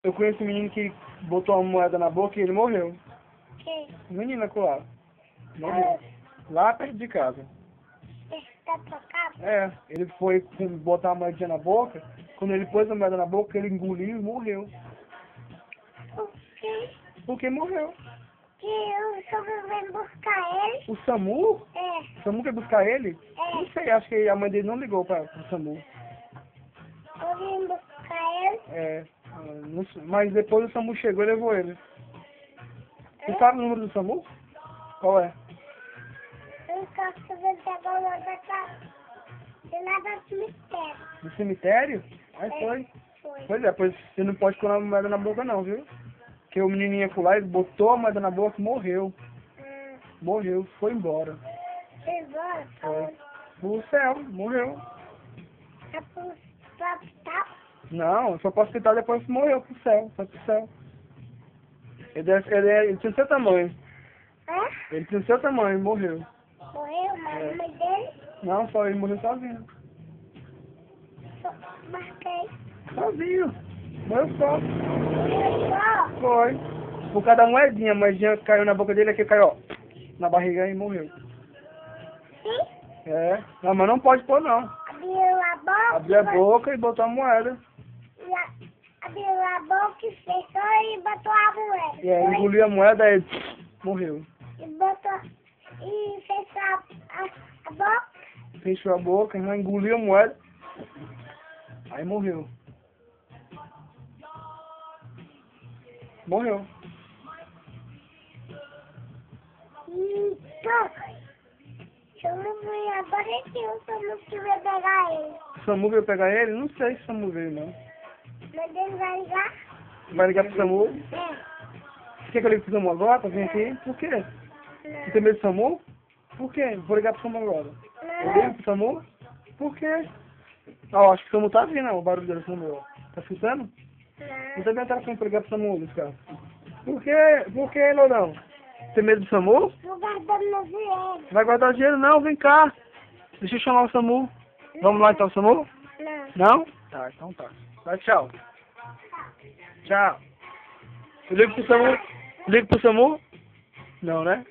Eu conheço um menino que botou uma moeda na boca e ele morreu. Quem? Menino acolá. Morreu. Lá perto de casa. Está tocado? É, ele foi botar a moedinha na boca. Quando ele pôs a moeda na boca, ele engoliu e morreu. Por quê? Porque morreu. Que o senhor vem buscar ele? O SAMU? É. O SAMU quer buscar ele? É. Não sei, acho que a mãe dele não ligou para o SAMU. Eu vim buscar ele. É, não sei, mas depois o SAMU chegou e levou ele. Você sabe o número do SAMU? Qual é? Eu só sabendo pegar o nome da casa. De nada do cemitério. No cemitério? Aí É. foi. Foi. Pois é, pois você não pode pôr a moeda na boca não, viu? Porque o menininho foi lá, ele botou a moeda na boca e morreu. Morreu, foi embora. Foi embora? Foi. Pro céu, morreu. Tá pro hospital? Não, só pro hospital depois morreu pro céu, foi pro céu. Ele tinha o seu tamanho. Hã? Ele tinha o seu tamanho, morreu. Morreu, mas É. a mãe dele? Não, só ele morreu sozinho. Só marquei. Sozinho. Morreu só. Morreu só? Foi. Por causa da moedinha, a moedinha caiu na boca dele, aqui caiu, ó, na barriga e morreu. Sim? É. Não, mas não pode pôr não. Abriu a boca. Abriu a boca e botou a moeda. Abriu a boca e fechou e botou a moeda. E aí Foi? engoliu a moeda e morreu. E botou. E fechou a boca. Fechou a boca, engoliu a moeda. Aí morreu. Morreu. Então, se eu não vir agora aqui, o SAMU que vai pegar ele. O SAMU veio pegar ele? Não sei se o SAMU veio, não. Mas ele vai ligar? Vai ligar pro SAMU? É. Quer que eu ligue pro SAMU agora pra vir aqui? Por quê? Você tem medo do SAMU? Por quê? Vou ligar pro SAMU agora. Eu ligo pro SAMU? Por quê? Ó, acho que o SAMU tá vindo, ó, o barulho do SAMU. Tá escutando? Não tem minha telefone pra ligar pro SAMU, Luiz Carlos. Por quê? Por quê, Lourão? Tem medo do SAMU? Vou guardar meu dinheiro. Vai guardar o dinheiro? Não, vem cá. Deixa eu chamar o SAMU. Vamos lá então, SAMU? Não. Não? Tá, então tá. Vai, tchau. Tchau. Eu ligo pro SAMU? Ligo pro SAMU? Não, né?